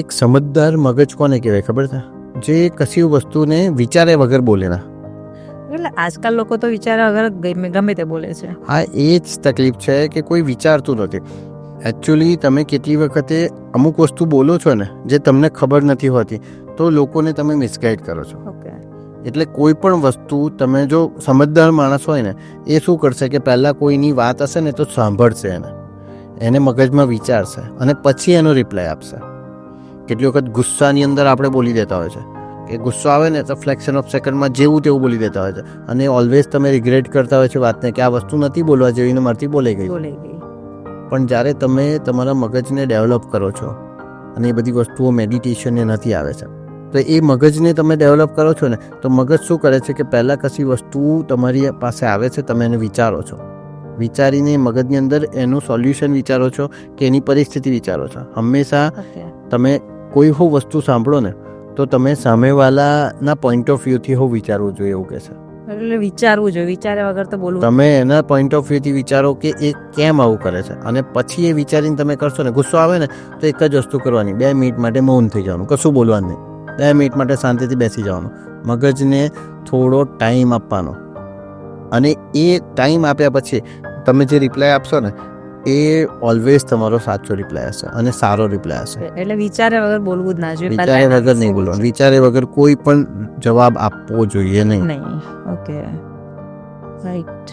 એક સમજદાર મગજ કોને કહેવાય ખબર છે? જે કશી વસ્તુને વિચારે વગર બોલે ના. એટલે આજકાલ લોકો તો વિચાર વગર ગમે તે બોલે છે. હા, એ જ તકલીફ છે કે કોઈ વિચારતું નથી. એકચ્યુઅલી તમે કેટલી વખતે અમુક વસ્તુ બોલો છો ને જે તમને ખબર નથી હોતી, તો લોકોને તમે મિસગાઈડ કરો છો. ઓકે. એટલે કોઈ પણ વસ્તુ તમે જો સમજદાર માણસ હોય ને, એ શું કરશે કે પહેલાં કોઈની વાત હશે ને તો સાંભળશે, એને મગજમાં વિચારશે અને પછી એનો રિપ્લાય આપશે. કેટલી વખત ગુસ્સાની અંદર આપણે બોલી દેતા હોય છે કે ગુસ્સો આવે ને તો ફ્લેક્શન ઓફ સેકન્ડમાં જેવું તેવું બોલી દેતા હોય છે, અને ઓલવેઝ તમે રિગ્રેટ કરતા હોય છે વાતને કે આ વસ્તુ નથી બોલવા જેવી ને મારથી બોલાઈ ગઈ. પણ જ્યારે તમે તમારા મગજને ડેવલપ કરો છો, અને એ બધી વસ્તુઓ મેડિટેશનને નથી આવે છે, તો એ મગજને તમે ડેવલપ કરો છો ને, તો મગજ શું કરે છે કે પહેલાં કશી વસ્તુ તમારી પાસે આવે છે, તમે એને વિચારો છો, વિચારીને મગજની અંદર એનું સોલ્યુશન વિચારો છો કે એની પરિસ્થિતિ વિચારો છો. હંમેશા તમે કોઈ હો વસ્તુ સાંભળો ને તો તમે સામેવાલાના પોઈન્ટ ઓફ વ્યૂથી હો વિચારવું જોઈએ, એવું કહે છે. એટલે વિચારવું જોઈએ, વિચાર્યા વગર તો બોલવું. તમે એના પોઈન્ટ ઓફ વ્યૂથી વિચારો કે એ કેમ આવું કરે છે, અને પછી એ વિચારીને તમે કરશો ને. ગુસ્સો આવે ને તો એક જ વસ્તુ કરવાની, 2 મિનિટ માટે મૌન થઈ જવાનું, કશું બોલવાનું નહીં. 2 મિનિટ માટે શાંતિથી બેસી જવાનું, મગજને થોડો ટાઈમ આપવાનો, અને એ ટાઈમ આપ્યા પછી તમે જે રિપ્લાય આપશો ને એ ઓલવેઝ તમારો સાચો રિપ્લાય હશે અને સારો રિપ્લાય હશે. એટલે વિચાર્યા વગર બોલવું જ ના જોઈએ. વિચારે વગર નહીં બોલવાનું, વિચારે વગર કોઈ પણ જવાબ આપવો જોઈએ નહીં. Okay, right.